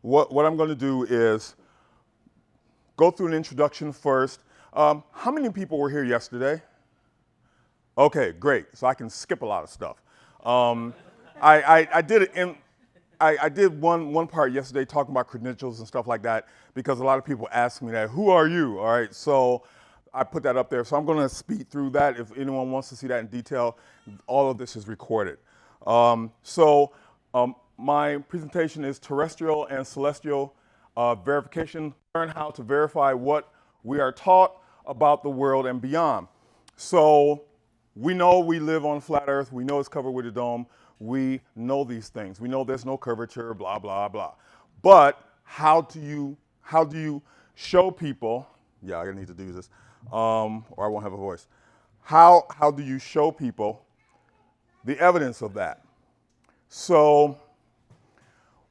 what I'm going to do is go through an introduction first. How many people were here yesterday? Okay, great. So I can skip a lot of stuff. I did it in. I did one part yesterday talking about credentials and stuff like that because a lot of people ask me that. Who are you? All right, so I put that up there. So I'm going to speed through that. If anyone wants to see that in detail, all of this is recorded. My presentation is terrestrial and celestial verification. Learn how to verify what we are taught about the world and beyond. So we know we live on flat Earth. We know it's covered with a dome. We know these things. We know there's no curvature, blah, blah, blah. But how do you show people, yeah, I need to do this, or I won't have a voice. How do you show people the evidence of that? So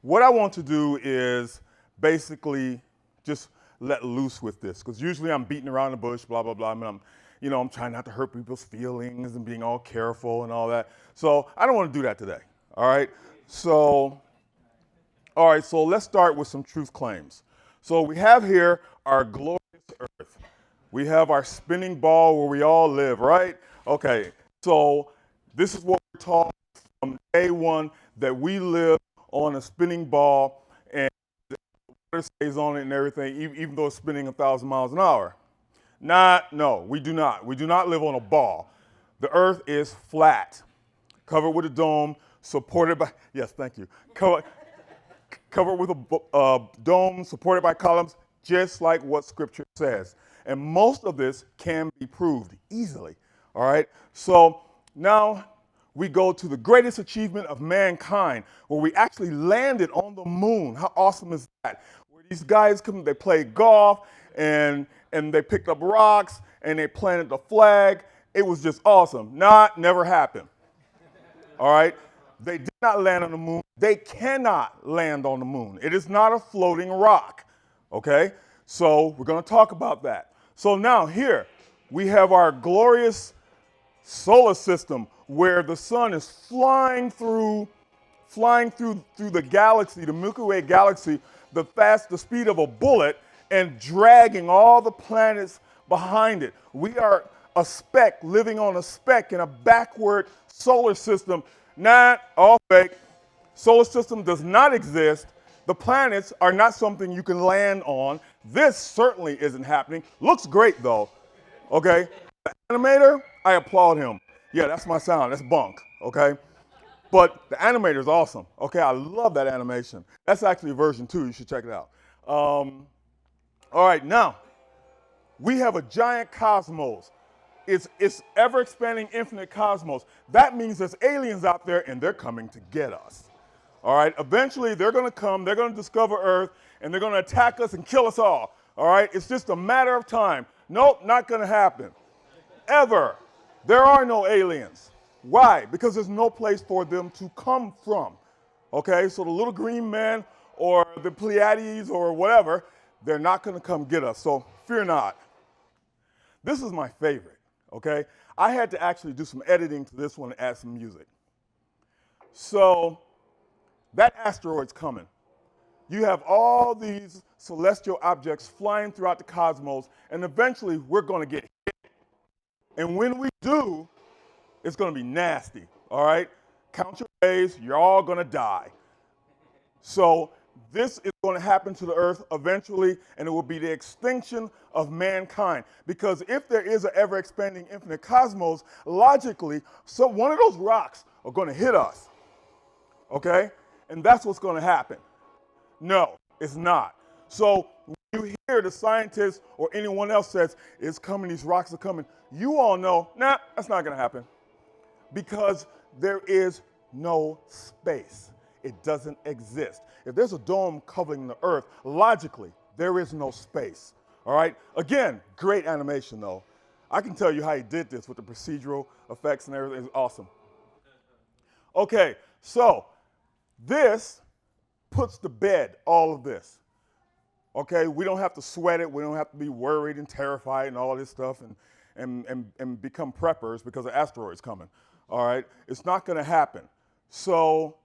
what I want to do is basically just let loose with this, because usually I'm beating around the bush, blah, blah, blah. I mean, I'm trying not to hurt people's feelings and being all careful and all that. So I don't want to do that today, all right? So let's start with some truth claims. So we have here our glorious Earth. We have our spinning ball where we all live, right? Okay, so this is what we're taught from day one, that we live on a spinning ball and the water stays on it and everything, even though it's spinning 1,000 miles an hour. No, we do not. We do not live on a ball. The Earth is flat, covered with a dome, supported by, yes, thank you, covered with a dome, supported by columns, just like what Scripture says. And most of this can be proved easily, all right? So now we go to the greatest achievement of mankind, where we actually landed on the moon. How awesome is that? Where these guys come, they played golf, and they picked up rocks, and they planted the flag. It was just awesome. Never happened. All right? They did not land on the moon. They cannot land on the moon. It is not a floating rock. Okay? So we're going to talk about that. So now here, we have our glorious solar system where the sun is flying through the galaxy, the Milky Way galaxy, the speed of a bullet, and dragging all the planets behind it. We are a speck living on a speck in a backward solar system. Not all fake. Solar system does not exist. The planets are not something you can land on. This certainly isn't happening. Looks great though. Okay? The animator, I applaud him. Yeah, that's my sound. That's bunk. Okay? But the animator is awesome. Okay, I love that animation. That's actually version 2. You should check it out. All right, now, we have a giant cosmos. It's ever-expanding, infinite cosmos. That means there's aliens out there, and they're coming to get us. All right, eventually, they're going to come, they're going to discover Earth, and they're going to attack us and kill us all. All right, it's just a matter of time. Nope, not going to happen. Ever. There are no aliens. Why? Because there's no place for them to come from. Okay, so the little green men or the Pleiades or whatever, they're not going to come get us, so fear not. This is my favorite, okay? I had to actually do some editing to this one and add some music. So that asteroid's coming. You have all these celestial objects flying throughout the cosmos, and eventually we're going to get hit. And when we do, it's going to be nasty, all right? Count your days, you're all going to die. So this is going to happen to the Earth eventually, and it will be the extinction of mankind. Because if there is an ever-expanding infinite cosmos, logically, one of those rocks are going to hit us, okay? And that's what's going to happen. No, it's not. So when you hear the scientists or anyone else says, it's coming, these rocks are coming, you all know, nah, that's not going to happen. Because there is no space. It doesn't exist. If there's a dome covering the Earth, logically, there is no space. All right? Again, great animation, though. I can tell you how he did this with the procedural effects and everything. It's awesome. Okay, so this puts to bed all of this. Okay, we don't have to sweat it. We don't have to be worried and terrified and all this stuff and become preppers because an asteroid's coming. All right, it's not going to happen. So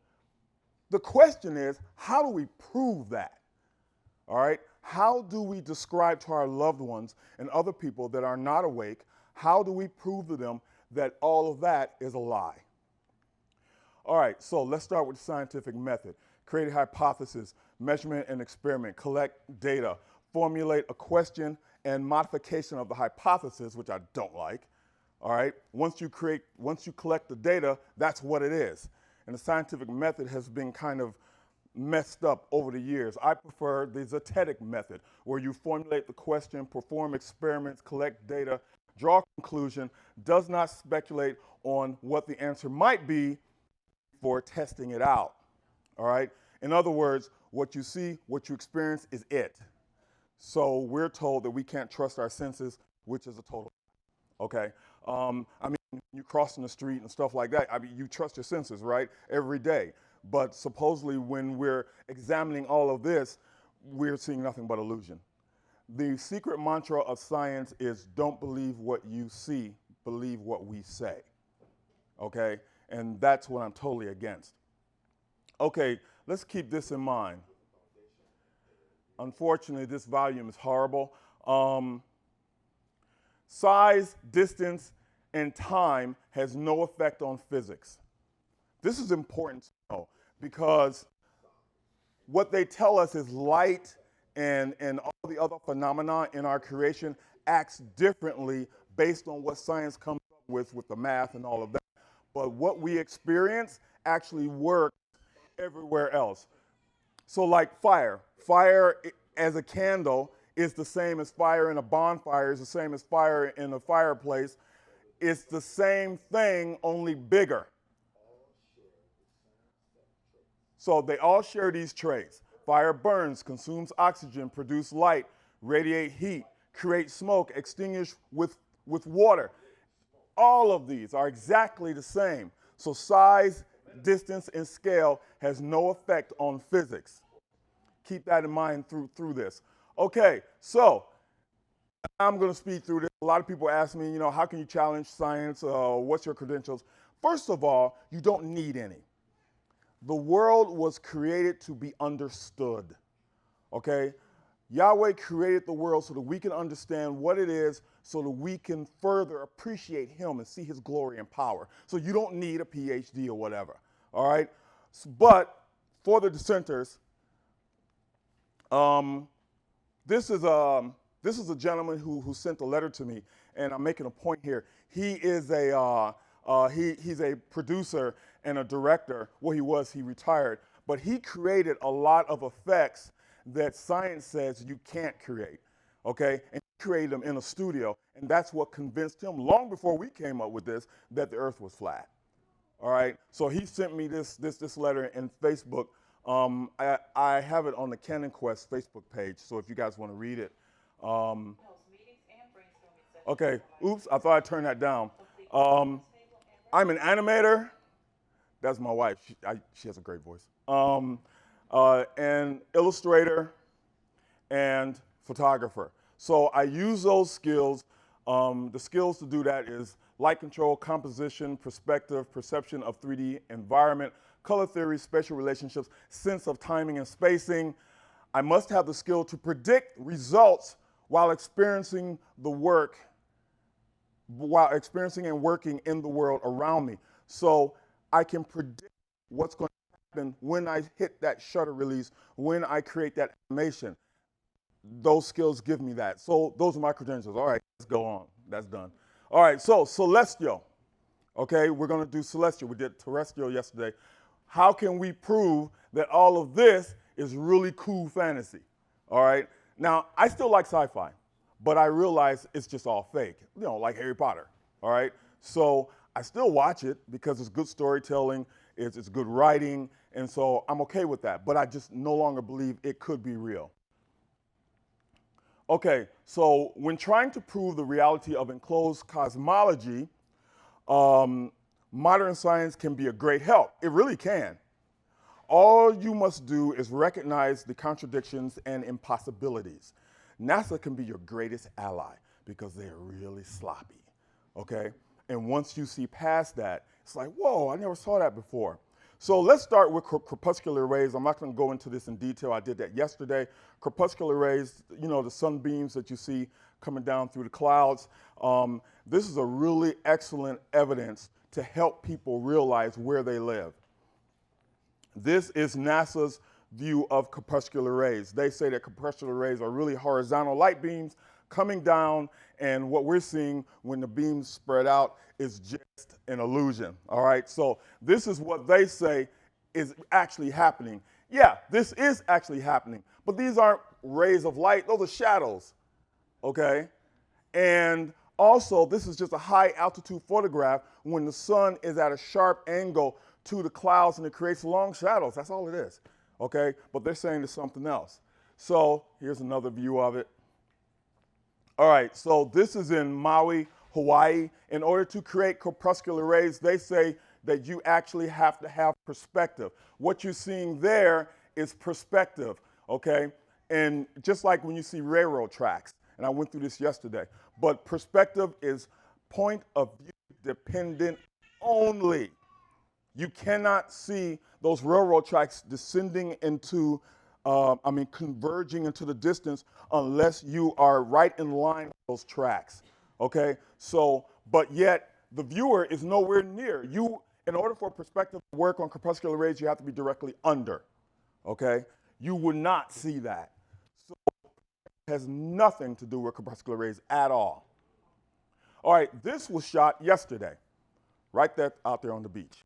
The question is, how do we prove that? All right? How do we describe to our loved ones and other people that are not awake, how do we prove to them that all of that is a lie? All right, so let's start with the scientific method. Create a hypothesis, measurement and experiment, collect data, formulate a question and modification of the hypothesis, which I don't like. All right, once you collect the data, that's what it is. And the scientific method has been kind of messed up over the years. I prefer the Zetetic method, where you formulate the question, perform experiments, collect data, draw a conclusion, does not speculate on what the answer might be before testing it out. All right? In other words, what you see, what you experience is it. So we're told that we can't trust our senses, which is a total, okay? I mean, you crossing the street and stuff like that, I mean, you trust your senses, right? Every day. But supposedly when we're examining all of this, we're seeing nothing but illusion. The secret mantra of science is don't believe what you see, believe what we say, okay? And that's what I'm totally against. Okay, let's keep this in mind. Unfortunately, this volume is horrible. Size, distance, and time has no effect on physics. This is important to know because what they tell us is light and all the other phenomena in our creation acts differently based on what science comes up with the math and all of that. But what we experience actually works everywhere else. So like fire as a candle is the same as fire in a bonfire, is the same as fire in a fireplace. It's the same thing, only bigger. So they all share these traits. Fire burns, consumes oxygen, produces light, radiate heat, create smoke, extinguish with water. All of these are exactly the same. So size, distance, and scale has no effect on physics. Keep that in mind through this. Okay, so I'm going to speed through this. A lot of people ask me, how can you challenge science? What's your credentials? First of all, you don't need any. The world was created to be understood, okay? Yahweh created the world so that we can understand what it is, so that we can further appreciate him and see his glory and power. So you don't need a PhD or whatever, all right? But for the dissenters, this is a gentleman who sent a letter to me, and I'm making a point here. He is he's a producer and a director. Well, he retired, but he created a lot of effects that science says you can't create, okay? And he created them in a studio, and that's what convinced him, long before we came up with this, that the earth was flat, all right? So he sent me this letter in Facebook. I have it on the Canon Quest Facebook page, so if you guys want to read it. Okay, oops, I thought I turned that down. I'm an animator. That's my wife. She has a great voice. And illustrator and photographer. So I use those skills. The skills to do that is light control, composition, perspective, perception of 3D environment, color theory, spatial relationships, sense of timing and spacing. I must have the skill to predict results while experiencing and working in the world around me. So I can predict what's going to happen when I hit that shutter release, when I create that animation. Those skills give me that. So those are my credentials. All right, let's go on. That's done. All right, so celestial. Okay, we're going to do celestial. We did terrestrial yesterday. How can we prove that all of this is really cool fantasy? All right, now I still like sci-fi, but I realize it's just all fake, like Harry Potter. All right, so I still watch it because it's good storytelling, it's good writing, and so I'm okay with that, but I just no longer believe it could be real. Okay, so when trying to prove the reality of enclosed cosmology, modern science can be a great help. It really can. All you must do is recognize the contradictions and impossibilities. NASA can be your greatest ally because they're really sloppy, okay? And once you see past that, it's like, whoa, I never saw that before. So let's start with crepuscular rays. I'm not going to go into this in detail. I did that yesterday. Crepuscular rays, you know, the sunbeams that you see coming down through the clouds. This is a really excellent evidence to help people realize where they live. This is NASA's view of crepuscular rays. They say that crepuscular rays are really horizontal light beams coming down, and what we're seeing when the beams spread out is just an illusion, all right? So this is what they say is actually happening. Yeah, this is actually happening, but these aren't rays of light, those are shadows, okay? And also, this is just a high altitude photograph when the sun is at a sharp angle to the clouds and it creates long shadows. That's all it is, okay? But they're saying there's something else. So here's another view of it. All right, so this is in Maui, Hawaii. In order to create crepuscular rays, they say that you actually have to have perspective. What you're seeing there is perspective, okay? And just like when you see railroad tracks, and I went through this yesterday, but perspective is point of view dependent only. You cannot see those railroad tracks descending into, converging into the distance unless you are right in line with those tracks, okay? So, but yet the viewer is nowhere near. In order for perspective to work on crepuscular rays, you have to be directly under, okay? You would not see that. So it has nothing to do with crepuscular rays at all. All right, this was shot yesterday, right there out there on the beach.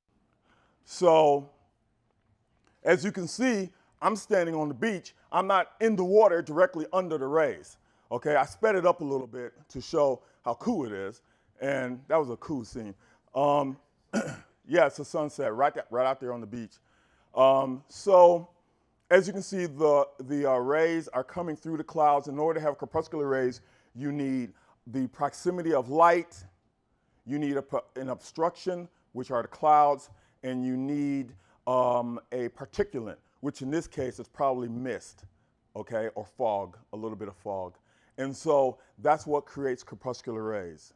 So, as you can see, I'm standing on the beach. I'm not in the water directly under the rays. Okay, I sped it up a little bit to show how cool it is, and that was a cool scene. Yeah, it's a sunset right out there on the beach. So, as you can see, the rays are coming through the clouds. In order to have crepuscular rays, you need the proximity of light, you need an obstruction, which are the clouds, and you need a particulate, which in this case is probably mist, okay, or fog, a little bit of fog. And so that's what creates crepuscular rays.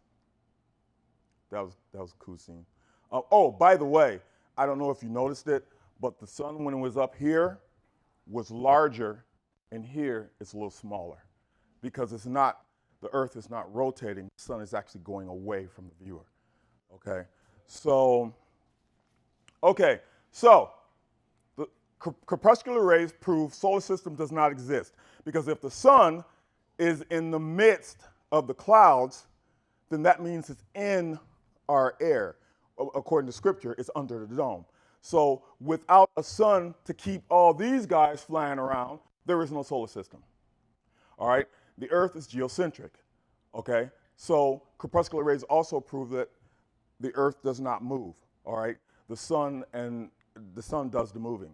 That was a cool scene. Oh, by the way, I don't know if you noticed it, but the sun when it was up here was larger, and here it's a little smaller because the Earth is not rotating, the sun is actually going away from the viewer, okay? So the crepuscular rays prove solar system does not exist because if the sun is in the midst of the clouds, then that means it's in our air. According to scripture, it's under the dome. So without a sun to keep all these guys flying around, there is no solar system. All right? The Earth is geocentric. Okay? So crepuscular rays also prove that the Earth does not move. All right? The sun does the moving.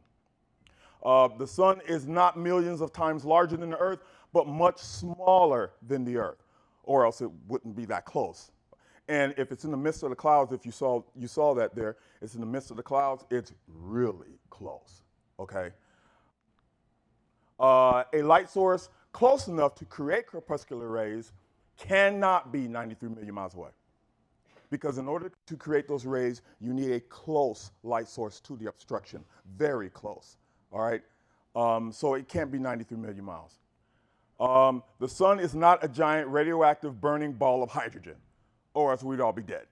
The sun is not millions of times larger than the Earth, but much smaller than the Earth, or else it wouldn't be that close. And if it's in the midst of the clouds, if you saw that there, it's in the midst of the clouds, it's really close, okay? A light source close enough to create crepuscular rays cannot be 93 million miles away. Because in order to create those rays, you need a close light source to the obstruction, very close, all right? So it can't be 93 million miles. The sun is not a giant radioactive burning ball of hydrogen, or else we'd all be dead,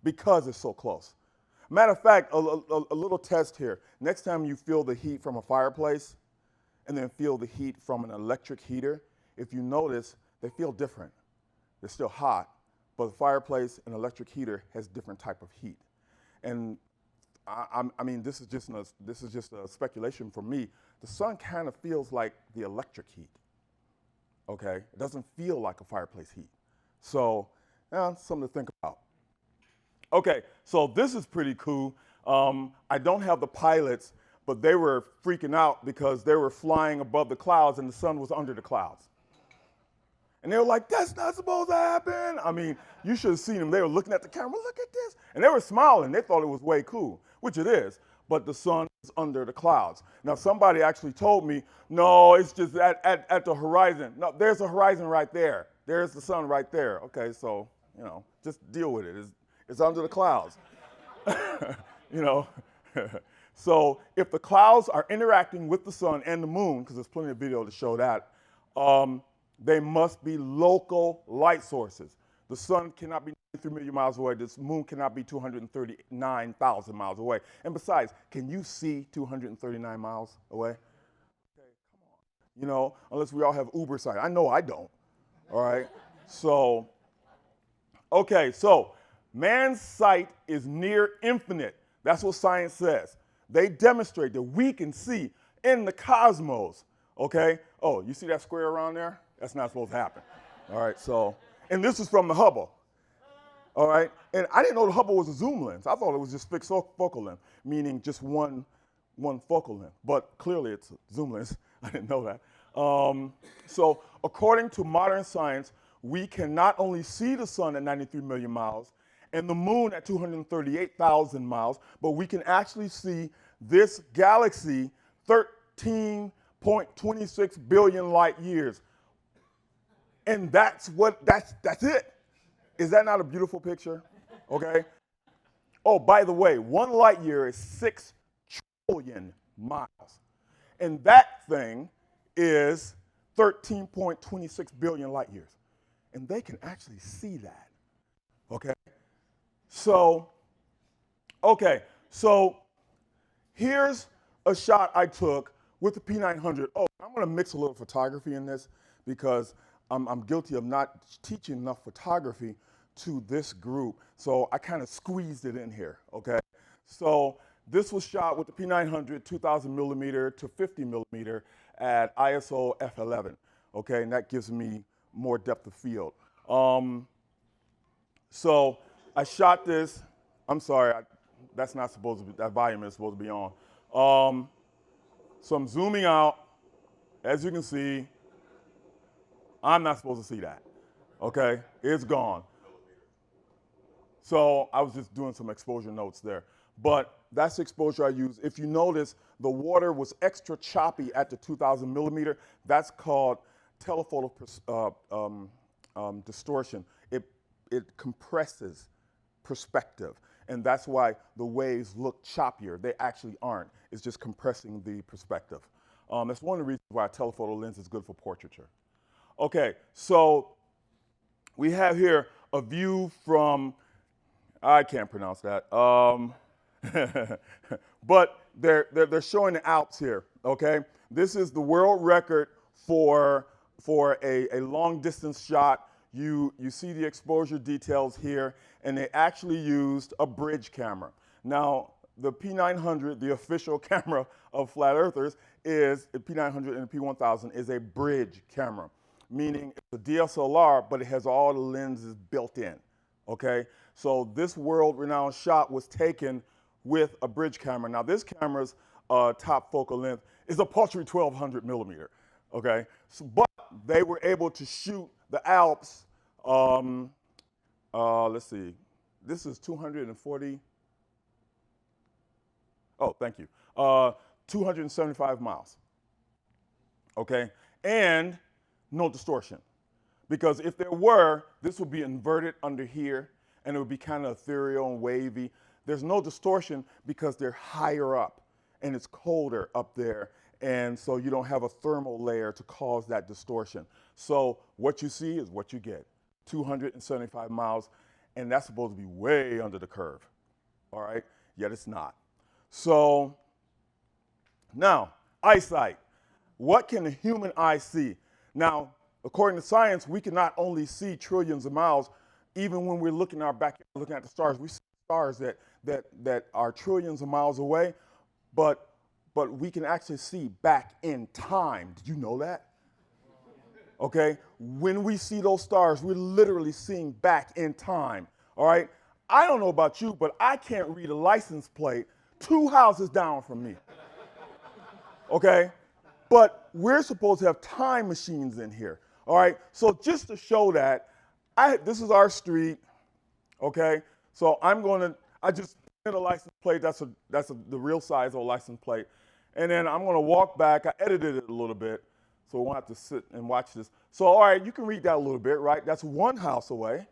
because it's so close. Matter of fact, a little test here. Next time you feel the heat from a fireplace and then feel the heat from an electric heater, if you notice, they feel different. They're still hot, but the fireplace and electric heater has different type of heat. And I mean, this is just a speculation from me. The sun kind of feels like the electric heat, okay? It doesn't feel like a fireplace heat. So, something to think about. Okay, so this is pretty cool. I don't have the pilots, but they were freaking out because they were flying above the clouds and the sun was under the clouds. And they were like, that's not supposed to happen. I mean, you should have seen them. They were looking at the camera, look at this. And they were smiling. They thought it was way cool, which it is. But the sun is under the clouds. Now, somebody actually told me, no, it's just at the horizon. No, there's a horizon right there. There's the sun right there. Okay, so, just deal with it. It's under the clouds. So if the clouds are interacting with the sun and the moon, because there's plenty of video to show that, they must be local light sources. The sun cannot be 3 million miles away. This moon cannot be 239,000 miles away. And besides, can you see 239 miles away? Okay, come on. You know, unless we all have Uber sight. I know I don't. All right. So, okay, so man's sight is near infinite. That's what science says. They demonstrate that we can see in the cosmos. Okay? Oh, you see that square around there? That's not supposed to happen. All right, so, and this is from the Hubble. All right? And I didn't know the Hubble was a zoom lens. I thought it was just fixed focal length, meaning just one focal length. But clearly it's a zoom lens. I didn't know that. So according to modern science, we can not only see the sun at 93 million miles and the moon at 238,000 miles, but we can actually see this galaxy 13.26 billion light years. And that's it. Is that not a beautiful picture? Okay. Oh, by the way, 1 light year is 6 trillion miles. And that thing is 13.26 billion light years. And they can actually see that. Okay? So here's a shot I took with the P900. Oh, I'm going to mix a little photography in this because I'm guilty of not teaching enough photography to this group. So I kind of squeezed it in here, okay? So this was shot with the P900, 2,000 millimeter to 50 millimeter at ISO f11, okay? And that gives me more depth of field. So I shot this. I'm sorry, that's not supposed to be, that volume is supposed to be on. So I'm zooming out. As you can see, I'm not supposed to see that, okay? It's gone. So I was just doing some exposure notes there. But that's the exposure I use. If you notice, the water was extra choppy at the 2,000 millimeter. That's called telephoto distortion. It compresses perspective. And that's why the waves look choppier. They actually aren't. It's just compressing the perspective. That's one of the reasons why a telephoto lens is good for portraiture. Okay, so we have here a view from, I can't pronounce that. But they're showing the Alps here, okay? This is the world record for a long distance shot. You see the exposure details here, and they actually used a bridge camera. Now, the P900, the official camera of flat earthers, is the P900 and the P1000 is a bridge camera, meaning it's a DSLR, but it has all the lenses built in, okay? So this world-renowned shot was taken with a bridge camera. Now this camera's top focal length is a paltry 1,200 millimeter, okay? So, but they were able to shoot the Alps, let's see, this is 240, oh, thank you, 275 miles, okay? And no distortion, because if there were, this would be inverted under here, and it would be kind of ethereal and wavy. There's no distortion because they're higher up, and it's colder up there, and so you don't have a thermal layer to cause that distortion. So what you see is what you get, 275 miles, and that's supposed to be way under the curve, all right? Yet it's not. So now, eyesight. What can the human eye see? Now, according to science, we can not only see trillions of miles, even when we're looking in our backyard, looking at the stars, we see stars that are trillions of miles away, but we can actually see back in time. Did you know that? Okay, when we see those stars, we're literally seeing back in time, all right? I don't know about you, but I can't read a license plate 2 houses down from me, okay? But we're supposed to have time machines in here, all right? So just to show that, this is our street, okay? So I just did a license plate. That's the real size of a license plate. And then I'm gonna walk back. I edited it a little bit, so we won't have to sit and watch this. So all right, you can read that a little bit, right? That's 1 house away,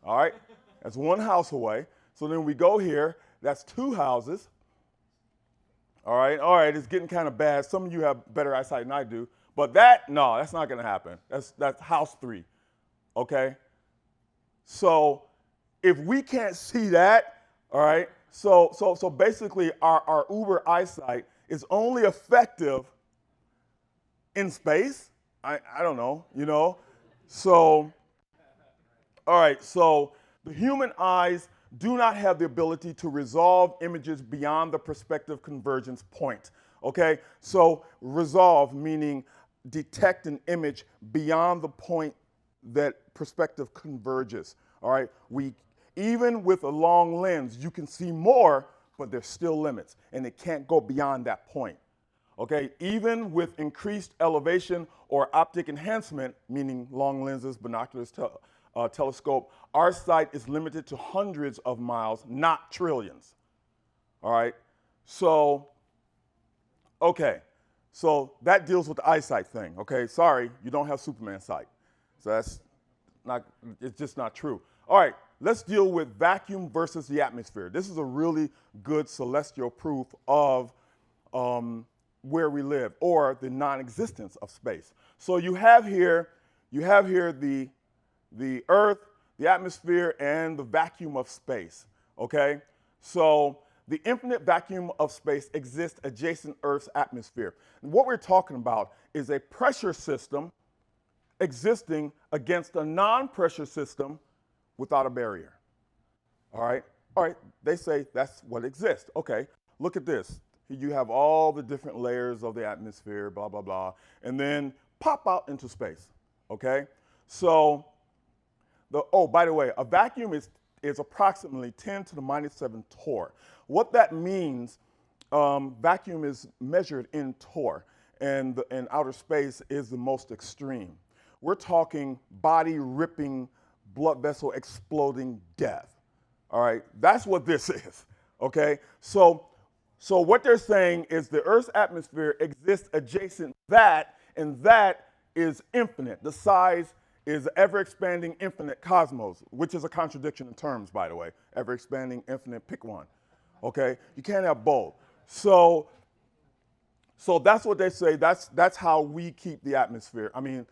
all right? That's 1 house away. So then we go here, that's 2 houses, All right, it's getting kind of bad. Some of you have better eyesight than I do, but that's not going to happen. That's house 3, okay? So if we can't see that, all right, so basically our uber eyesight is only effective in space. I don't know, you know? So, all right, so the human eyes do not have the ability to resolve images beyond the perspective convergence point, okay? So resolve meaning detect an image beyond the point that perspective converges, all right? Even with a long lens, you can see more, but there's still limits, and it can't go beyond that point, okay? Even with increased elevation or optic enhancement, meaning long lenses, binoculars, telescope, our sight is limited to hundreds of miles, not trillions, all right? So, okay, so that deals with the eyesight thing, okay? Sorry, you don't have Superman sight. So it's just not true. All right, let's deal with vacuum versus the atmosphere. This is a really good celestial proof of where we live, or the non-existence of space. So you have here the Earth, the atmosphere, and the vacuum of space, okay? So the infinite vacuum of space exists adjacent Earth's atmosphere. And what we're talking about is a pressure system existing against a non-pressure system without a barrier, all right? All right, they say that's what exists. Okay, look at this. You have all the different layers of the atmosphere, blah, blah, blah, and then pop out into space, okay? So, by the way, a vacuum is approximately 10 to the minus 7 torr. What that means, vacuum is measured in torr, and outer space is the most extreme. We're talking body-ripping, blood vessel exploding death, all right? That's what this is, okay? So what they're saying is the Earth's atmosphere exists adjacent to that, and that is infinite. The size is ever-expanding infinite cosmos, which is a contradiction in terms, by the way. Ever-expanding infinite, pick one, okay? You can't have both. So that's what they say. That's how we keep the atmosphere. I mean,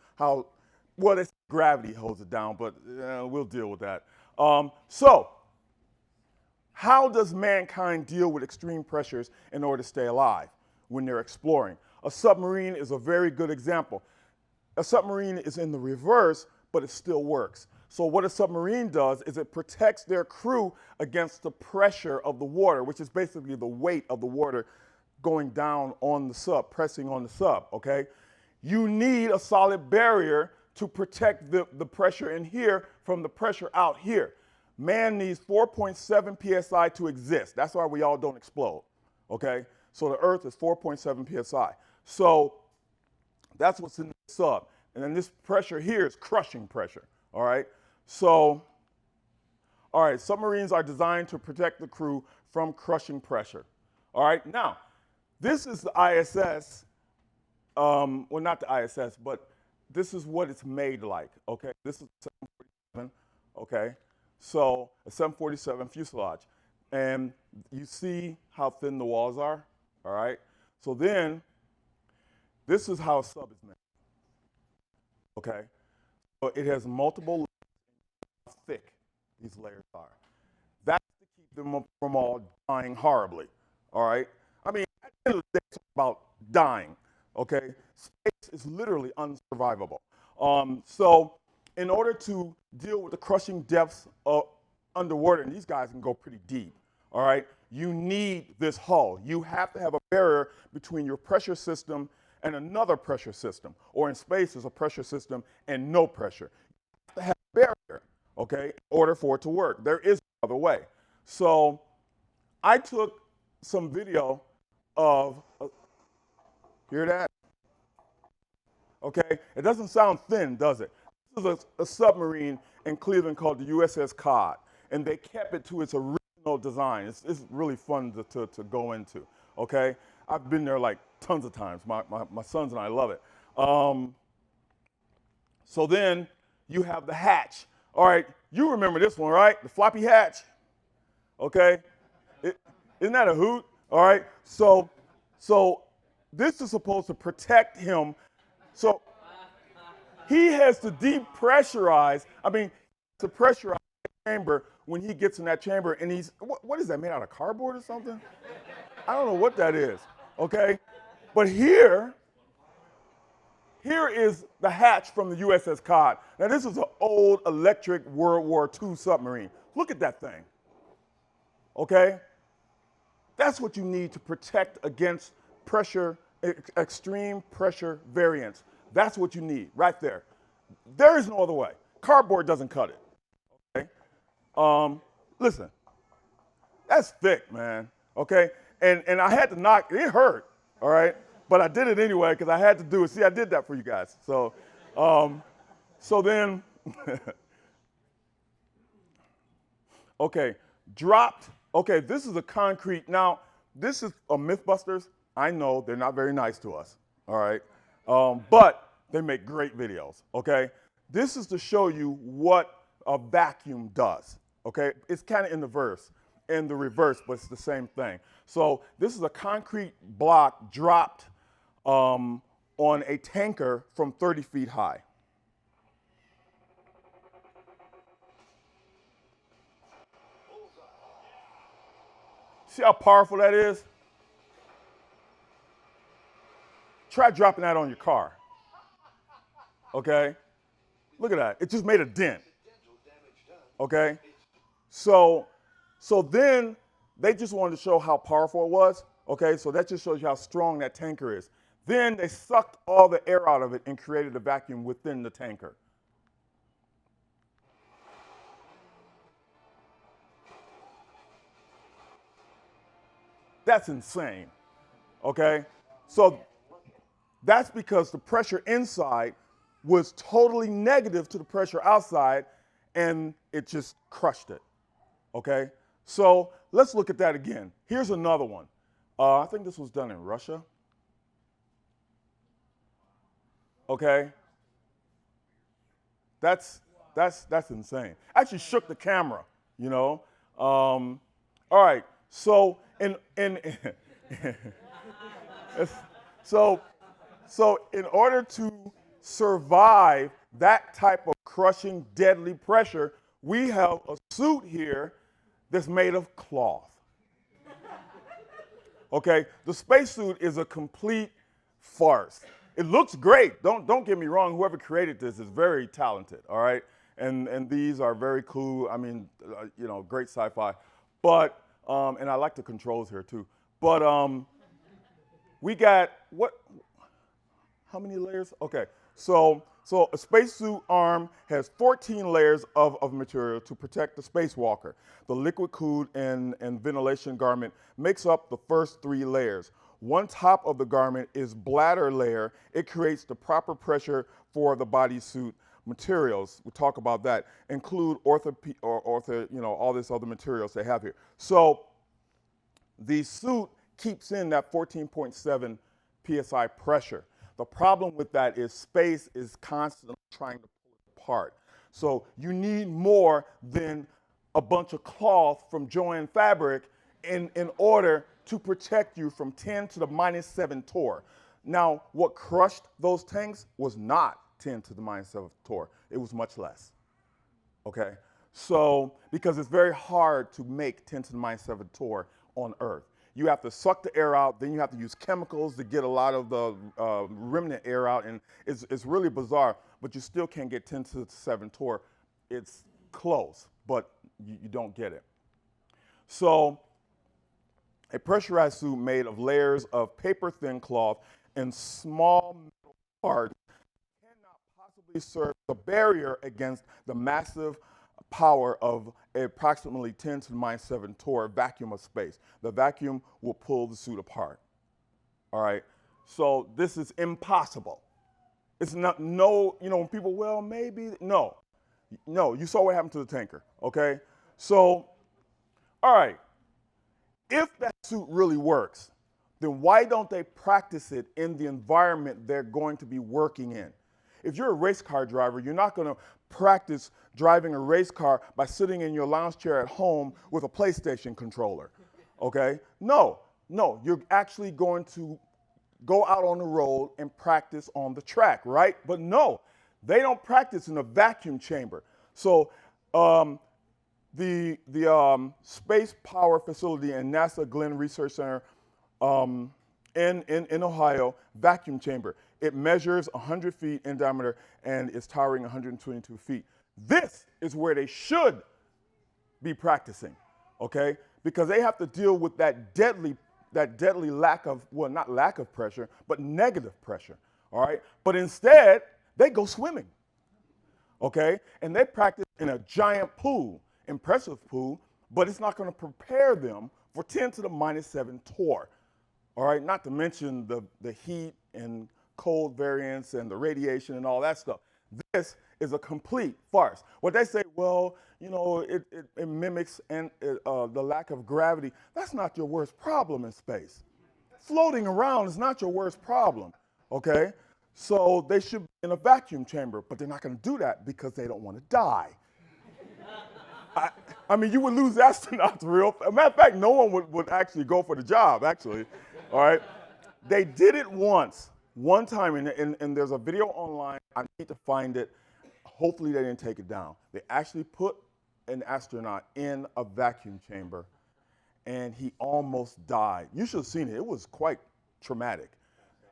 it's gravity holds it down, but we'll deal with that. So how does mankind deal with extreme pressures in order to stay alive when they're exploring? A submarine is a very good example. A submarine is in the reverse, but it still works. So what a submarine does is it protects their crew against the pressure of the water, which is basically the weight of the water going down on the sub, pressing on the sub, okay? You need a solid barrier to protect the pressure in here from the pressure out here. Man needs 4.7 psi to exist. That's why we all don't explode, okay? So the Earth is 4.7 psi. So that's what's in the sub. And then this pressure here is crushing pressure, all right? So, all right, submarines are designed to protect the crew from crushing pressure, all right? Now, this is the ISS, well, not the ISS, but this is what it's made like, okay? This is 747, okay? So a 747 fuselage. And you see how thin the walls are, all right? So then, this is how a sub is made, okay? So it has multiple layers, how thick these layers are. That's to keep them from all dying horribly, all right? I mean, at the end of the day, it's about dying, okay? Space is literally unsurvivable. So in order to deal with the crushing depths of underwater, and these guys can go pretty deep, all right, you need this hull. You have to have a barrier between your pressure system and another pressure system, or in space, there's a pressure system and no pressure. You have to have a barrier, okay, in order for it to work. There is no other way. So I took some video of, hear that? Okay, it doesn't sound thin, does it? This is a submarine in Cleveland called the USS Cod, and they kept it to its original design. It's really fun to go into, okay? I've been there like tons of times. My sons and I love it. So then you have the hatch. All right, you remember this one, right? The floppy hatch, okay? Isn't that a hoot? All right, so So this is supposed to protect him. So he has to depressurize, to pressurize the chamber when he gets in that chamber. And what is that, made out of cardboard or something? I don't know what that is, okay? But here is the hatch from the USS Cod. Now this is an old electric World War II submarine. Look at that thing, okay? That's what you need to protect against pressure, extreme pressure variance. That's what you need right there. There is no other way. Cardboard doesn't cut it, okay? Listen, that's thick, man, okay? And I had to knock, it hurt, all right? But I did it anyway because I had to do it. See, I did that for you guys. So, so then, okay, dropped. Okay, this is a concrete. Now, this is a Mythbusters. I know they're not very nice to us, all right? But they make great videos, okay? This is to show you what a vacuum does, okay? It's kind of in the reverse, but it's the same thing. So this is a concrete block dropped on a tanker from 30 feet high. See how powerful that is? Try dropping that on your car. Okay? Look at that. It just made a dent. Okay? So then they just wanted to show how powerful it was. Okay? So that just shows you how strong that tanker is. Then they sucked all the air out of it and created a vacuum within the tanker. That's insane. Okay? So that's because the pressure inside was totally negative to the pressure outside, and it just crushed it. Okay? So let's look at that again. Here's another one. I think this was done in Russia. Okay? That's insane. Actually shook the camera, you know? All right, so so in order to survive that type of crushing, deadly pressure, we have a suit here that's made of cloth. Okay, the spacesuit is a complete farce. It looks great. Don't get me wrong. Whoever created this is very talented. All right, and these are very cool. I mean, great sci-fi. But and I like the controls here too. But we got what? How many layers? Okay, so a spacesuit arm has 14 layers of material to protect the spacewalker. The liquid-cooled and ventilation garment makes up the first 3 layers. One top of the garment is bladder layer. It creates the proper pressure for the bodysuit materials. We'll talk about that. Include all this other materials they have here. So the suit keeps in that 14.7 psi pressure. The problem with that is space is constantly trying to pull it apart. So you need more than a bunch of cloth from Joann Fabric in order to protect you from 10 to the minus 7 torr. Now, what crushed those tanks was not 10 to the minus 7 torr. It was much less, okay? So, because it's very hard to make 10 to the minus 7 torr on Earth. You have to suck the air out, then you have to use chemicals to get a lot of the remnant air out, and it's really bizarre, but you still can't get 10 to the 7 torr. It's close, but you don't get it. So, a pressurized suit made of layers of paper-thin cloth and small metal parts cannot possibly serve as a barrier against the massive power of approximately 10 to the minus 7 torr vacuum of space. The vacuum will pull the suit apart. All right? So this is impossible. It's not, when people, well, maybe, no, you saw what happened to the tanker, okay? So, all right. If that suit really works, then why don't they practice it in the environment they're going to be working in? If you're a race car driver, you're not going to practice driving a race car by sitting in your lounge chair at home with a PlayStation controller, okay? No, No, you're actually going to go out on the road and practice on the track, right? But no, they don't practice in a vacuum chamber. So the Space Power Facility and NASA Glenn Research Center in Ohio, vacuum chamber. It measures 100 feet in diameter and is towering 122 feet. This is where they should be practicing, okay? Because they have to deal with that deadly lack of, well, not lack of pressure, but negative pressure, all right? But instead, they go swimming, okay? And they practice in a giant pool, impressive pool, but it's not going to prepare them for 10 to the minus 7 torr, all right? Not to mention the heat and cold variance and the radiation and all that stuff. This is a complete farce. What they say, well, you know, it mimics the lack of gravity. That's not your worst problem in space. Floating around is not your worst problem, okay? So they should be in a vacuum chamber, but they're not going to do that because they don't want to die. I mean, you would lose astronauts real. As a matter of fact, no one would actually go for the job, actually, all right? They did it once, one time, and there's a video online. I need to find it. Hopefully they didn't take it down. They actually put an astronaut in a vacuum chamber, and he almost died. You should have seen it. It was quite traumatic.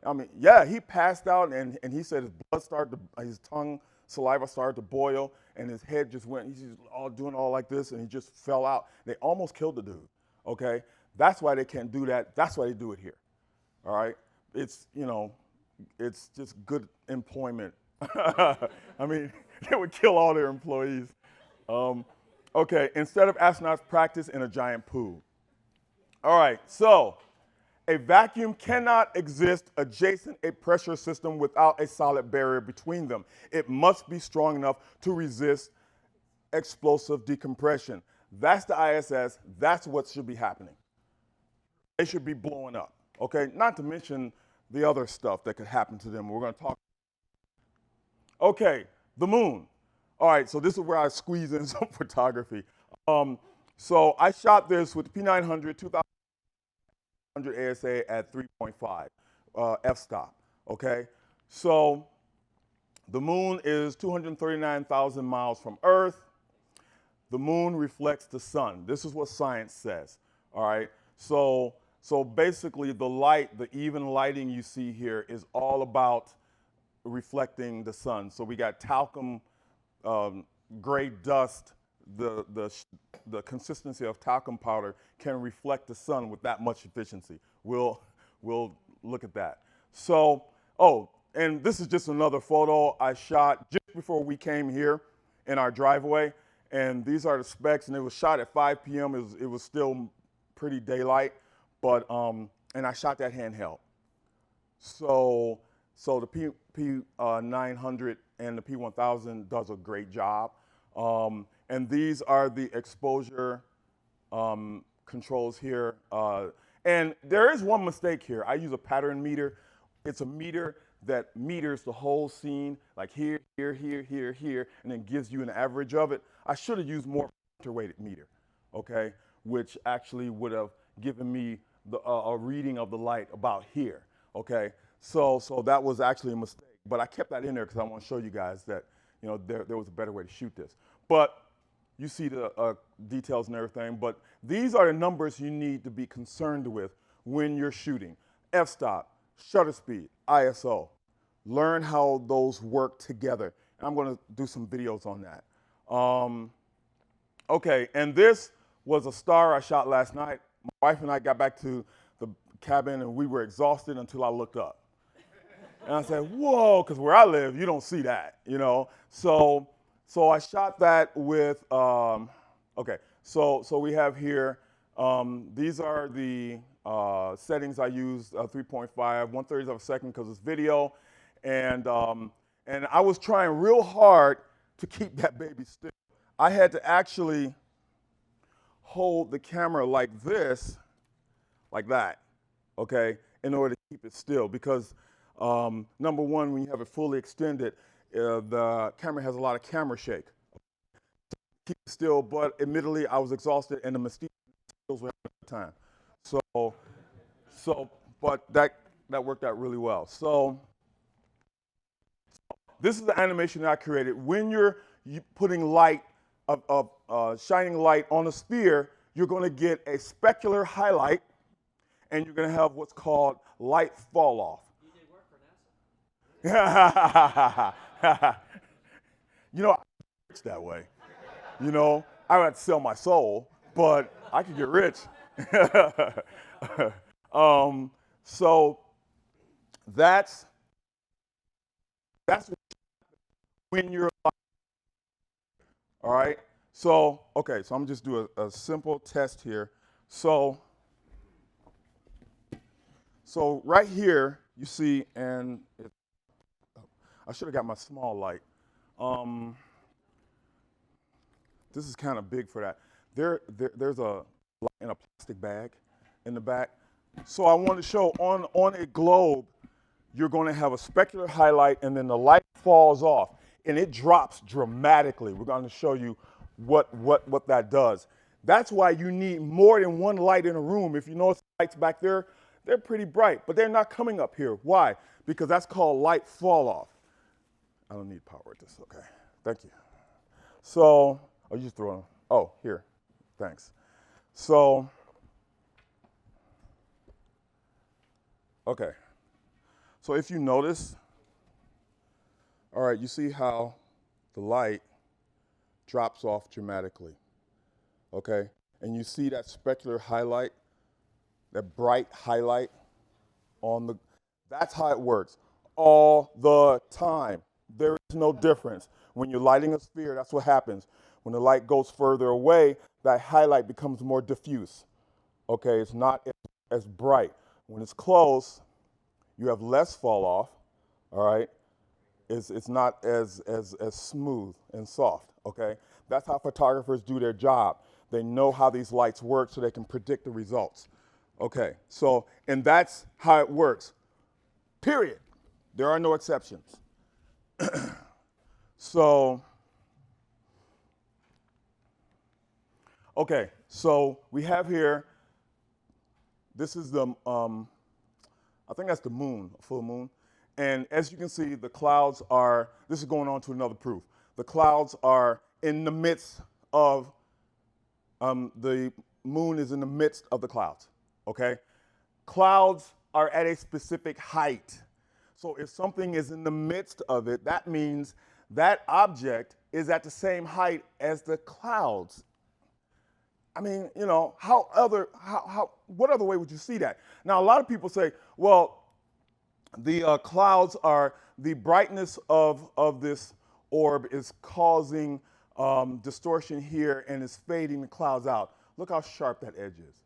I mean, yeah, he passed out, and he said his blood started to, his tongue, saliva started to boil, and his head just went, he's just all doing all like this, and he just fell out. They almost killed the dude, okay? That's why they can't do that. That's why they do it here, all right? It's, you know, it's just good employment. I mean, they would kill all their employees. Okay, instead of astronauts, practice in a giant pool. All right, so a vacuum cannot exist adjacent a pressure system without a solid barrier between them. It must be strong enough to resist explosive decompression. That's the ISS. That's what should be happening. They should be blowing up, okay? Not to mention the other stuff that could happen to them. We're going to talk. Okay, the moon. All right, so this is where I squeeze in some photography. So I shot this with the P900, 2100 ASA at 3.5 f-stop, okay? So the moon is 239,000 miles from Earth. The moon reflects the sun. This is what science says, all right? So basically the light, the even lighting you see here is all about reflecting the sun. So we got talcum, gray dust, the consistency of talcum powder can reflect the sun with that much efficiency. We'll look at that. So, oh, and this is just another photo I shot just before we came here in our driveway. And these are the specs, and it was shot at 5 p.m. It was still pretty daylight, but, and I shot that handheld. So the P900 and the P1000 does a great job. And these are the exposure controls here. And there is one mistake here. I use a pattern meter. It's a meter that meters the whole scene, like here, here, here, here, here, and then gives you an average of it. I should have used more weighted meter, okay, which actually would have given me a reading of the light about here, okay? So that was actually a mistake, but I kept that in there because I want to show you guys that, you know, there was a better way to shoot this. But you see the details and everything, but these are the numbers you need to be concerned with when you're shooting. F-stop, shutter speed, ISO. Learn how those work together. And I'm going to do some videos on that. Okay, and this was a star I shot last night. My wife and I got back to the cabin and we were exhausted until I looked up. And I said, whoa, because where I live, you don't see that, you know? So I shot that with, okay, so we have here, these are the settings I used, 3.5, 1/30 of a second because it's video. And I was trying real hard to keep that baby still. I had to actually hold the camera like this, like that, okay, in order to keep it still because number one, when you have it fully extended, the camera has a lot of camera shake. Keep it still, but admittedly, I was exhausted and the mosquitoes were having a time. So So, but that worked out really well. So this is the animation that I created. When you're putting light, shining light on a sphere, you're going to get a specular highlight, and you're going to have what's called light fall off. You did work for NASA. You know, it's that way. You know, I would have to sell my soul, but I could get rich. So that's when you're all right. So okay, so I'm just do a simple test here. So right here you see, and I should have got my small light. This is kind of big for that. There's a light in a plastic bag in the back. So I want to show on a globe, you're going to have a specular highlight, and then the light falls off, and it drops dramatically. We're going to show you what that does. That's why you need more than one light in a room. If you notice the lights back there, they're pretty bright, but they're not coming up here. Why? Because that's called light fall off. I don't need power with this. Okay, thank you. So, oh, you just throw it on. Oh, here, thanks. So, okay. So if you notice, all right, you see how the light drops off dramatically, okay? And you see that specular highlight, that bright highlight on the, that's how it works all the time. There is no difference. When you're lighting a sphere, that's what happens. When the light goes further away, that highlight becomes more diffuse, okay? It's not as bright. When it's close, you have less fall off, all right? It's not as smooth and soft, okay? That's how photographers do their job. They know how these lights work so they can predict the results. Okay, so, and that's how it works, period. There are no exceptions. So, okay, so we have here, this is the, I think that's the moon, full moon. And as you can see, the clouds are, this is going on to another proof. The clouds are in the midst of, the moon is in the midst of the clouds, okay? Clouds are at a specific height. So if something is in the midst of it, that means that object is at the same height as the clouds. I mean, you know, what other way would you see that? Now, a lot of people say, well, the clouds are, the brightness of this orb is causing distortion here and is fading the clouds out. Look how sharp that edge is.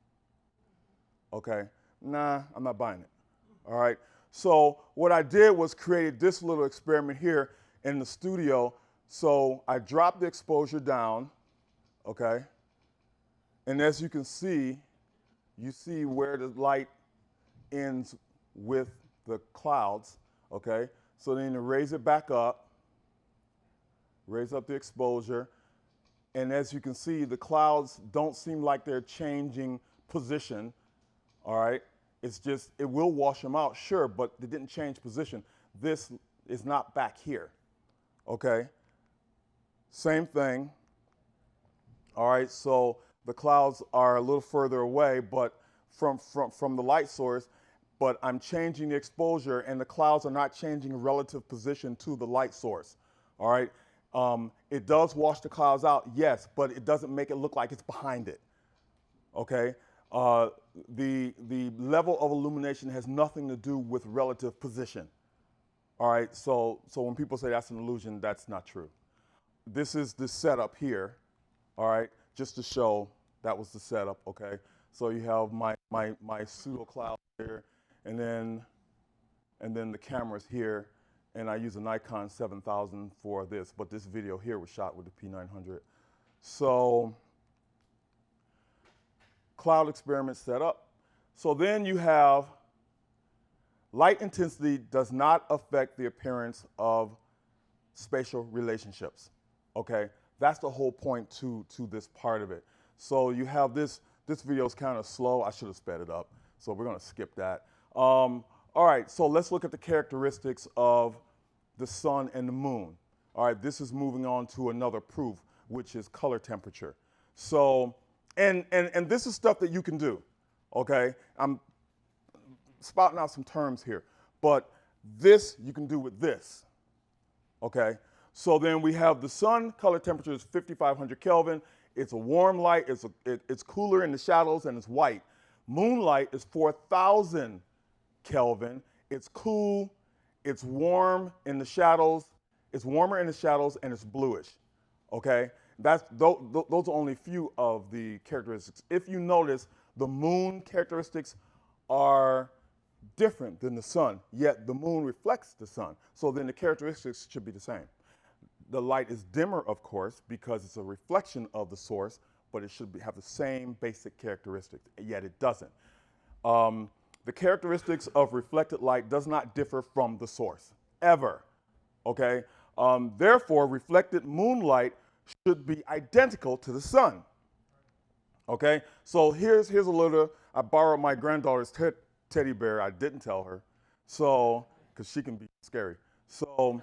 Okay, nah, I'm not buying it. All right, so what I did was created this little experiment here in the studio. So I dropped the exposure down, okay? And as you can see, you see where the light ends with the clouds, okay? So then you raise it back up, raise up the exposure, and as you can see, the clouds don't seem like they're changing position, all right? It's just, it will wash them out, sure, but they didn't change position. This is not back here, okay? Same thing, all right? So the clouds are a little further away, but from the light source, but I'm changing the exposure and the clouds are not changing relative position to the light source, all right? It does wash the clouds out, yes, but it doesn't make it look like it's behind it, okay? The level of illumination has nothing to do with relative position, all right? So when people say that's an illusion, that's not true. This is the setup here, all right? Just to show that was the setup, okay? So you have my pseudo cloud here, and then the camera's here, and I use a Nikon 7000 for this, but this video here was shot with the P900. So cloud experiment set up. So then you have light intensity does not affect the appearance of spatial relationships, okay? That's the whole point to this part of it. So you have this video is kind of slow. I should have sped it up. So we're going to skip that. All right, so let's look at the characteristics of the sun and the moon. All right, this is moving on to another proof, which is color temperature. So, and this is stuff that you can do, okay? I'm spouting out some terms here, but this you can do with this, okay? So then we have the sun, color temperature is 5,500 Kelvin. It's a warm light, it's cooler in the shadows and it's white. Moonlight is 4,000 Kelvin. It's cool, it's warm in the shadows, it's warmer in the shadows and it's bluish, okay? Those are only a few of the characteristics. If you notice, the moon characteristics are different than the sun, yet the moon reflects the sun. So then the characteristics should be the same. The light is dimmer, of course, because it's a reflection of the source, but it should have the same basic characteristics, yet it doesn't. The characteristics of reflected light does not differ from the source, ever, okay? Therefore, reflected moonlight should be identical to the sun, okay? So here's a little, I borrowed my granddaughter's teddy bear. I didn't tell her, so, because she can be scary. So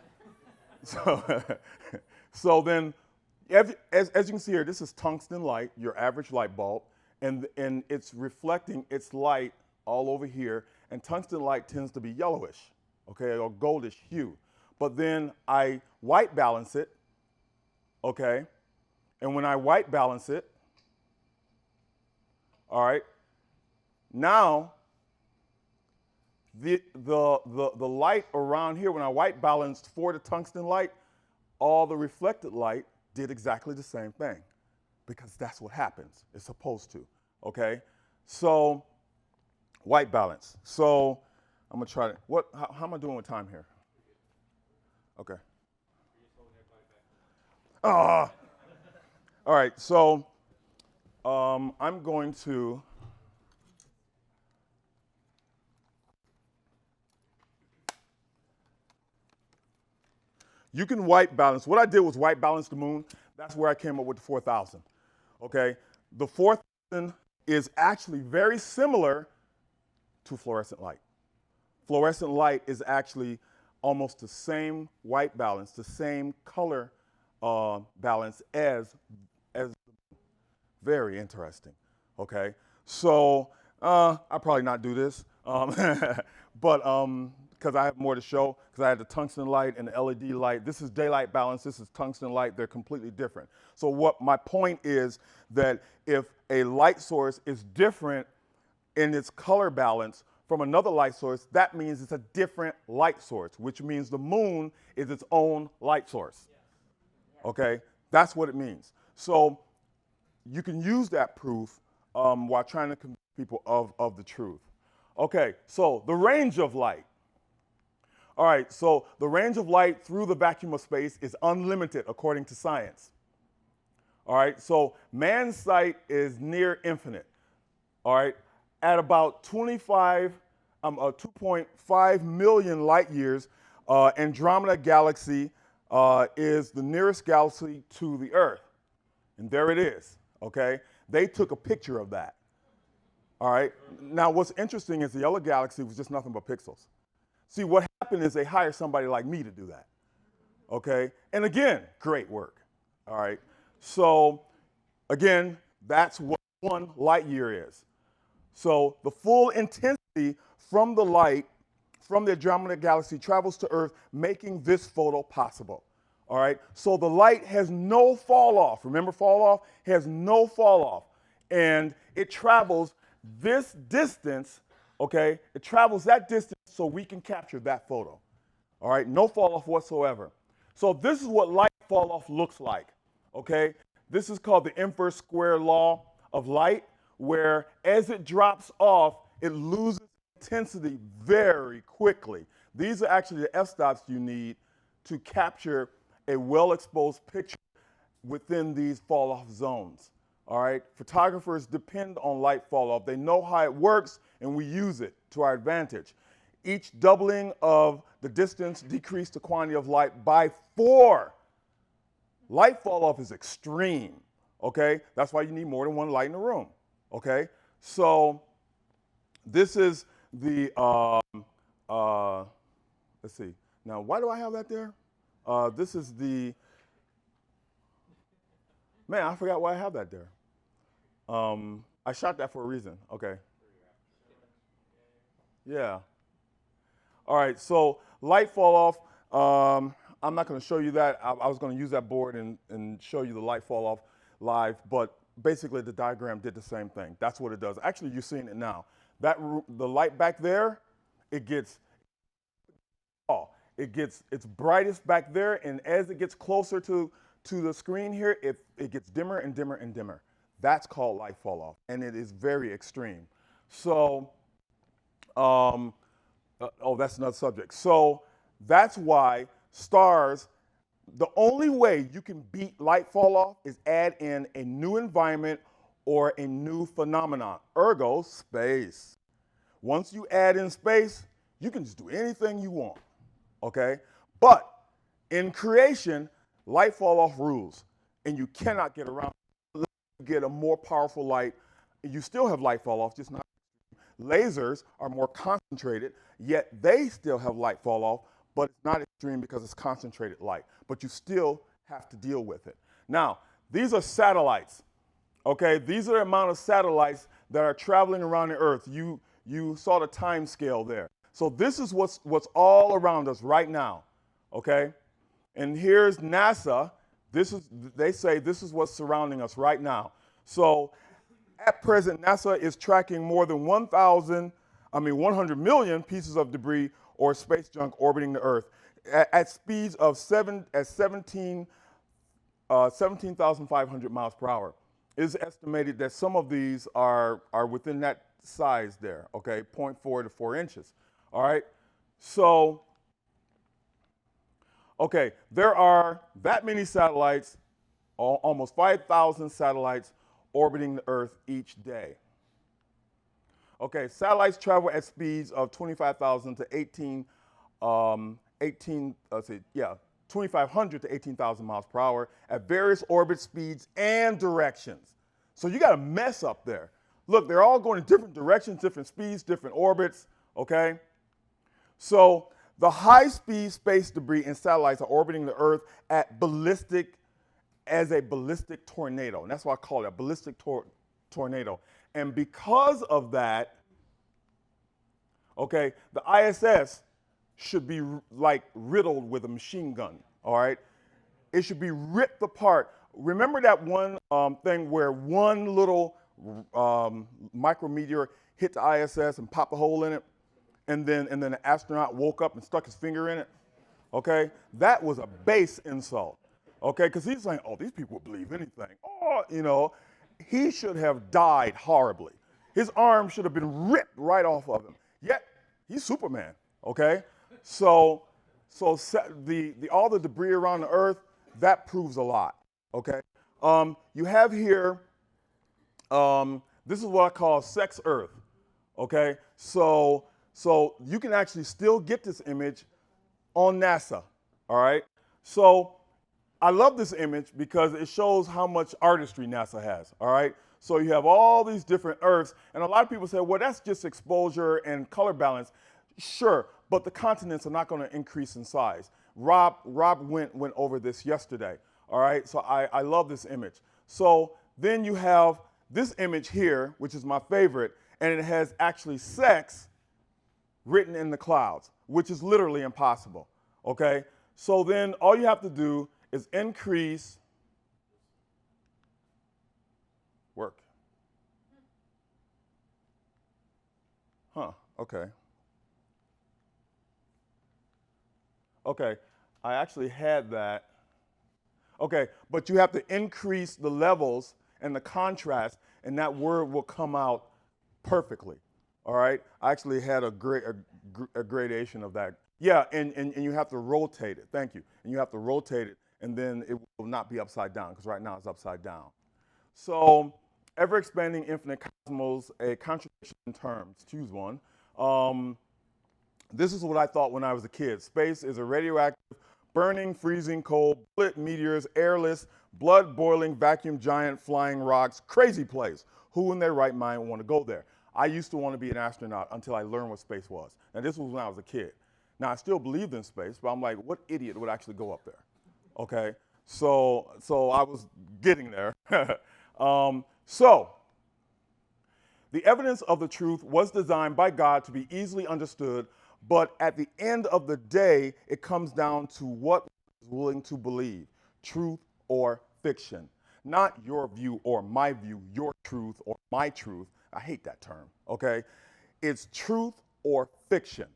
then, as you can see here, this is tungsten light, your average light bulb, and it's reflecting its light all over here, and tungsten light tends to be yellowish, okay, or goldish hue. But then I white balance it, okay, and when I white balance it, all right, now the light around here, when I white balanced for the tungsten light, all the reflected light did exactly the same thing, because that's what happens. It's supposed to, okay? So white balance. So I'm gonna try to, how am I doing with time here? Okay. All right, so I'm going to, you can white balance. What I did was white balance the moon. That's where I came up with the 4,000, okay? The 4,000 is actually very similar to fluorescent light. Fluorescent light is actually almost the same white balance, the same color balance as very interesting, okay? So I'll probably not do this, but because I have more to show, because I had the tungsten light and the LED light. This is daylight balance, this is tungsten light, they're completely different. So what my point is that if a light source is different in its color balance from another light source, that means it's a different light source, which means the moon is its own light source, okay? That's what it means. So you can use that proof while trying to convince people of the truth. Okay, so the range of light. All right, so the range of light through the vacuum of space is unlimited according to science. All right, so man's sight is near infinite. All right, at about 2.5 million light years, Andromeda galaxy is the nearest galaxy to the Earth. And there it is, okay? They took a picture of that. All right, now what's interesting is the yellow galaxy was just nothing but pixels. See, what happened is they hired somebody like me to do that, okay? And again, great work, all right? So again, that's what 1 light year is. So the full intensity from the light from the Andromeda galaxy travels to Earth, making this photo possible, all right? So the light has no fall off. Remember fall off? It has no fall off. And it travels this distance, okay? It travels that distance so we can capture that photo, all right? No fall off whatsoever. So this is what light fall off looks like, okay? This is called the inverse square law of light, where as it drops off, it loses intensity very quickly. These are actually the f-stops you need to capture a well-exposed picture within these fall-off zones. All right, photographers depend on light fall-off. They know how it works, and we use it to our advantage. Each doubling of the distance decreased the quantity of light by 4. Light fall-off is extreme, okay? That's why you need more than 1 light in the room, okay? So This is the, let's see. Now, why do I have that there? This is the, man, I forgot why I have that there. I shot that for a reason. Okay. Yeah. All right, so light fall off. I'm not going to show you that. I was going to use that board and show you the light fall off live, but basically the diagram did the same thing. That's what it does. Actually, you're seeing it now. The light back there, it gets it's brightest back there, and as it gets closer to the screen here, it gets dimmer and dimmer and dimmer. That's called light fall off, and it is very extreme. So, that's another subject. So that's why stars, the only way you can beat light fall off is add in a new environment or a new phenomenon, ergo space. Once you add in space, you can just do anything you want, okay? But in creation, light fall off rules, and you cannot get around it. You get a more powerful light. You still have light fall off, just not. Lasers are more concentrated, yet they still have light fall off, but it's not extreme because it's concentrated light. But you still have to deal with it. Now, these are satellites, okay? These are the amount of satellites that are traveling around the Earth. You saw the time scale there. So this is what's all around us right now, okay? And here's NASA. They say this is what's surrounding us right now. So at present, NASA is tracking more than 100 million pieces of debris or space junk orbiting the Earth at speeds of 17,500 miles per hour. It is estimated that some of these are within that size there, okay, 0.4 to 4 inches, all right? So, okay, there are that many satellites, almost 5,000 satellites orbiting the Earth each day. Okay, satellites travel at speeds of 25,000 to 2,500 to 18,000 miles per hour at various orbit speeds and directions. So you got a mess up there. Look, they're all going in different directions, different speeds, different orbits, okay? So the high-speed space debris and satellites are orbiting the Earth as a ballistic tornado. And that's why I call it a ballistic tornado. And because of that, okay, the ISS should be like riddled with a machine gun, all right? It should be ripped apart. Remember that one thing where one little micrometeor hit the ISS and popped a hole in it? And then an astronaut woke up and stuck his finger in it, okay? That was a base insult, okay? Because he's saying, oh, these people believe anything. Oh, he should have died horribly. His arm should have been ripped right off of him. Yet, he's Superman, okay? So all the debris around the Earth, that proves a lot, okay? You have here, this is what I call sex Earth, okay? So you can actually still get this image on NASA, all right? So I love this image because it shows how much artistry NASA has, all right? So you have all these different Earths, and a lot of people say, well, that's just exposure and color balance. Sure, but the continents are not going to increase in size. Rob went over this yesterday, all right? So I love this image. So then you have this image here, which is my favorite, and it has actually sex written in the clouds, which is literally impossible, okay? So then all you have to do is increase work. Okay. Okay, I actually had that. Okay, but you have to increase the levels and the contrast, and that word will come out perfectly. All right, I actually had a gradation of that. Yeah, and you have to rotate it. Thank you. And you have to rotate it, and then it will not be upside down, because right now it's upside down. So, ever-expanding infinite cosmos, a contradiction in terms. Choose one. This is what I thought when I was a kid. Space is a radioactive, burning, freezing cold, bullet meteors, airless, blood-boiling, vacuum giant, flying rocks, crazy place. Who in their right mind want to go there? I used to want to be an astronaut until I learned what space was. Now, this was when I was a kid. Now, I still believed in space, but I'm like, what idiot would actually go up there? Okay? So I was getting there. So, the evidence of the truth was designed by God to be easily understood, but at the end of the day, it comes down to what is willing to believe, truth or fiction. Not your view or my view, your truth or my truth. I hate that term, okay? It's truth or fiction.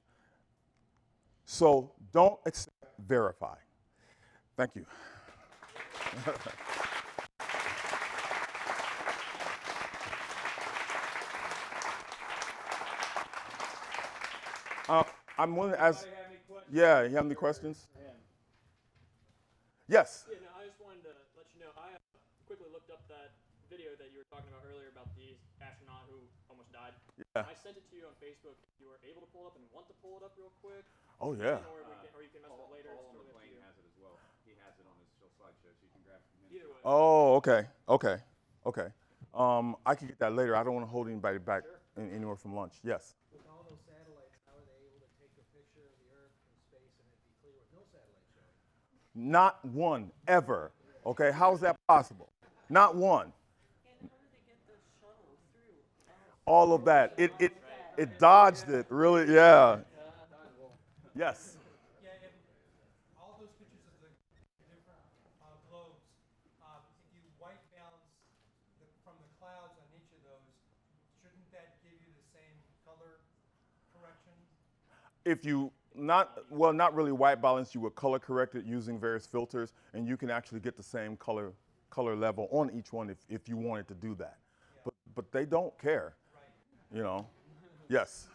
So don't accept, verify. Thank you. I'm willing to ask. Anybody have any questions? Yeah, you have any questions? For him? Yes. Yeah, no, I just wanted to let you know, I quickly looked up that video that you were talking about earlier about the astronaut who almost died. Yeah. I sent it to you on Facebook. If you were able to pull it up and want to pull it up real quick, Oh, yeah. or you can mess with it later. Paul on It's the totally up to plane you. has it as well. He has it on his slideshow, so you can grab it from him. Either way. Oh, okay. I can get that later. I don't want to hold anybody back anywhere from lunch. Yes. With all those satellites, how are they able to take a picture of the Earth from space and it be clear with no satellite showing? Not one ever. Okay. How is that possible? Not one. And how do they get the shuttle through? All of that. It dodged it. Really. Yeah. Yes. Yeah, and all those pictures of the different globes, if you white balance from the clouds on each of those, shouldn't that give you the same color correction? If you not really white balance, you would color correct it using various filters, and you can actually get the same color level on each one if you wanted to do that. Yeah. But they don't care. Right. You know. Yes. Does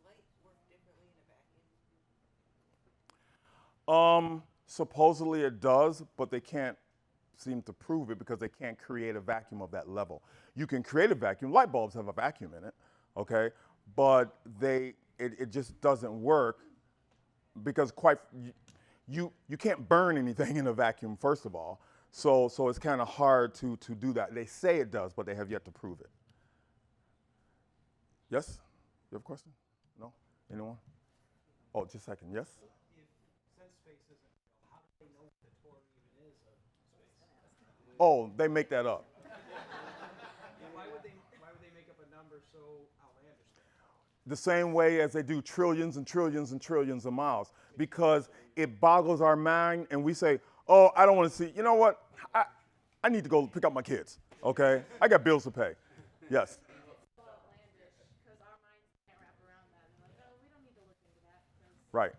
light work differently in a vacuum? Supposedly it does, but they can't seem to prove it because they can't create a vacuum of that level. You can create a vacuum. Light bulbs have a vacuum in it, okay? But it just doesn't work because you can't burn anything in a vacuum, first of all. So it's kind of hard to do that. They say it does, but they have yet to prove it. Yes? You have a question? No? Anyone? Oh, just a second. Yes? Since space isn't real, how do they know what the tour even is of space? Oh, they make that up. Why would they make up a number so outlandish then? The same way as they do trillions and trillions and trillions of miles, because it boggles our mind and we say, oh, I don't want to see, you know what? I need to go pick up my kids, okay? I got bills to pay. Yes. Outlandish because our minds can't wrap around that. And like, oh, we don't need to look into that. Right.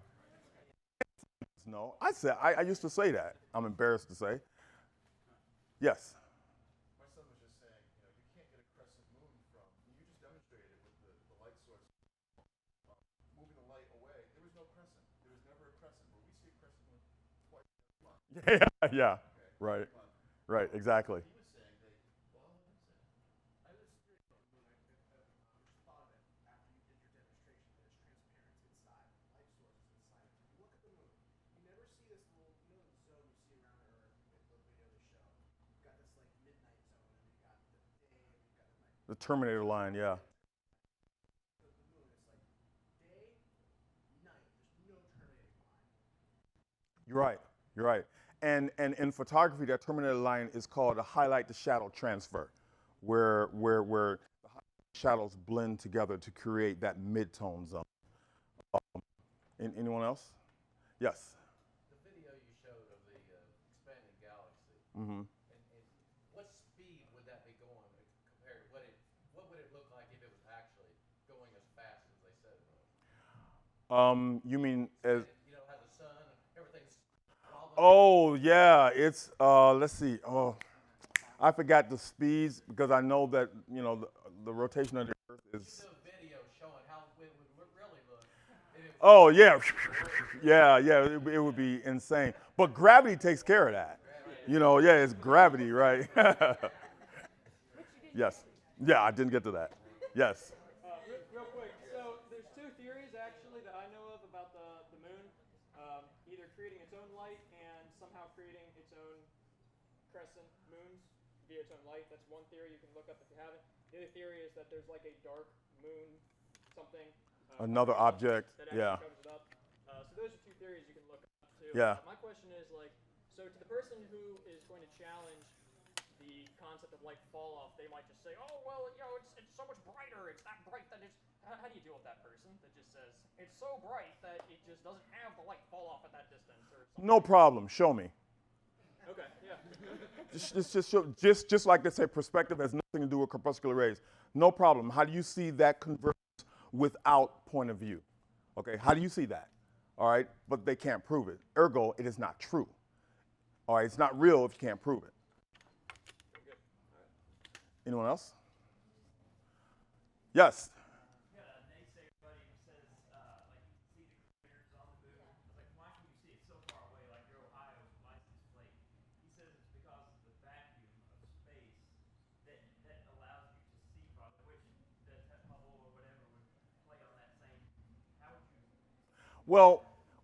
No, I used to say that. I'm embarrassed to say. Yes. My son was just saying, you can't get a crescent moon from, you just demonstrated it with the light source. Moving the light away, there was no crescent. There was never a crescent. Where we see a crescent moon twice a month. Yeah. Okay. Right. Right. Exactly. He was saying they, well, what is it? I was curious about the moon. I just thought of it after you did your demonstration that it's transparent inside, light source is inside. If you look at the moon, you never see this little, the zone you see around Earth with the video they show. You've got this like midnight zone, and you've got the day, and you've got the night. The Terminator line. Yeah. The moon is like day, night. There's no terminating line. You're right. You're right. And in photography, that terminator line is called a highlight to shadow transfer, where the shadows blend together to create that mid-tone zone. Anyone else? Yes. The video you showed of the expanding galaxy, Mm-hmm. and what speed would that be going compared to what would it look like if it was actually going as fast as they said it was? You mean as? How the sun and everything's wobbling. Oh yeah, it's let's see. Oh, I forgot the speeds because I know that the rotation of the Earth is. No video showing how it would really look. If it was Oh yeah, yeah. It would be insane. But gravity takes care of that. Yeah, it's gravity, right? Yes. Yeah, I didn't get to that. Yes. Real quick, so there's two theories actually that I know of about the moon, either creating its own light and somehow creating its own crescent moons via its own light. That's one theory you can look up if you haven't. The other theory is that there's like a dark moon, something. Another object, that yeah. actually covers it up. So those are two theories you can look up too. Yeah. My question is like, so to the person who is going to challenge the concept of light fall off, they might just say, oh well, you know, it's so much brighter. It's that bright that it's. How do you deal with that person that just says it's so bright that it just doesn't have the light fall off at that distance or something? No problem. Show me. Okay. Yeah. Just like they say, perspective has nothing to do with crepuscular rays. No problem. How do you see that converge without point of view? Okay, how do you see that? All right, but they can't prove it. Ergo, it is not true. All right, it's not real if you can't prove it. Anyone else? Yes.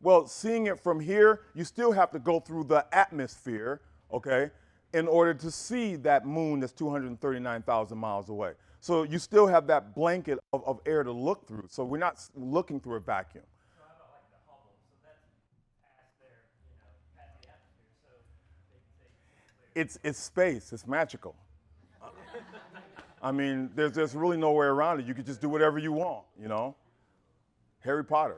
Well, seeing it from here, you still have to go through the atmosphere, okay, in order to see that moon that's 239,000 miles away. So you still have that blanket of air to look through. So we're not looking through a vacuum. So how about like the Hubble? So that's past there, you know, past the atmosphere. So they can say It's space. It's magical. I mean, there's really no way around it. You could just do whatever you want, you know. Harry Potter.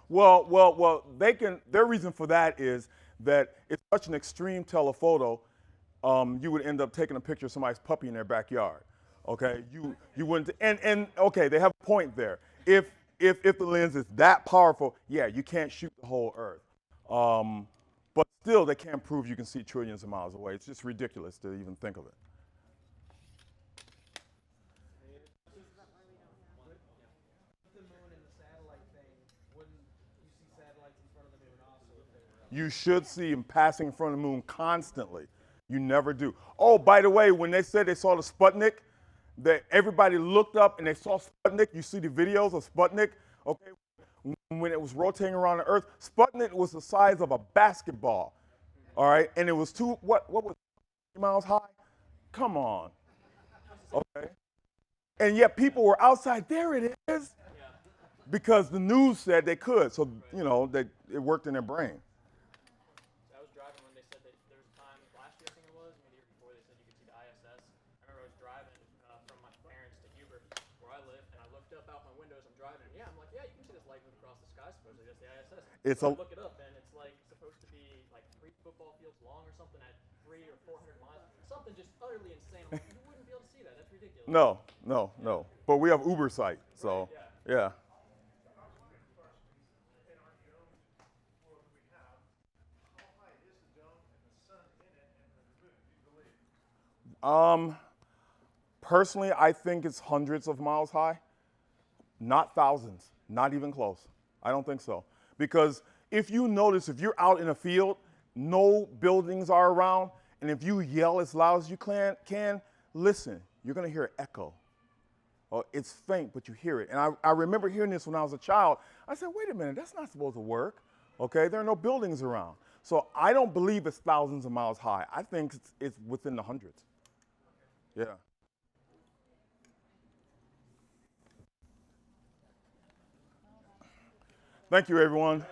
Well, they can. Their reason for that is that it's such an extreme telephoto. You would end up taking a picture of somebody's puppy in their backyard. Okay, you wouldn't. And okay, they have a point there. If the lens is that powerful, yeah, you can't shoot the whole Earth. But still, they can't prove you can see trillions of miles away. It's just ridiculous to even think of it. The moon and the satellite thing, wouldn't you see satellites in front of the moon also if they were up? You should see them passing in front of the moon constantly. You never do. Oh, by the way, when they said they saw the Sputnik, that everybody looked up and they saw Sputnik. You see the videos of Sputnik, okay? When it was rotating around the Earth, Sputnik was the size of a basketball, all right? And it was what was it, miles high? Come on, okay? And yet people were outside. There it is, because the news said they could. So you know it worked in their brain. I was driving when they said that there was a time last year, I think it was, maybe the year before, they said you could see the ISS. I remember I was driving from my parents to Huber, where I live, and I looked up out my window as I'm driving, and I'm like, yeah, you can see this light move across the sky. Supposedly that's the ISS. So I look it up, and it's like supposed to be like 3 football fields long or something at 300 or 400 miles. Something just utterly insane. I'm like, you wouldn't be able to see that. That's ridiculous. No. But we have Uber sight, so yeah. Personally, I think it's hundreds of miles high, not thousands, not even close. I don't think so. Because if you notice, if you're out in a field, no buildings are around, and if you yell as loud as you can listen, you're going to hear an echo. Oh, it's faint, but you hear it. And I remember hearing this when I was a child. I said, wait a minute, that's not supposed to work. Okay, there are no buildings around. So I don't believe it's thousands of miles high. I think it's within the hundreds. Yeah. Thank you, everyone.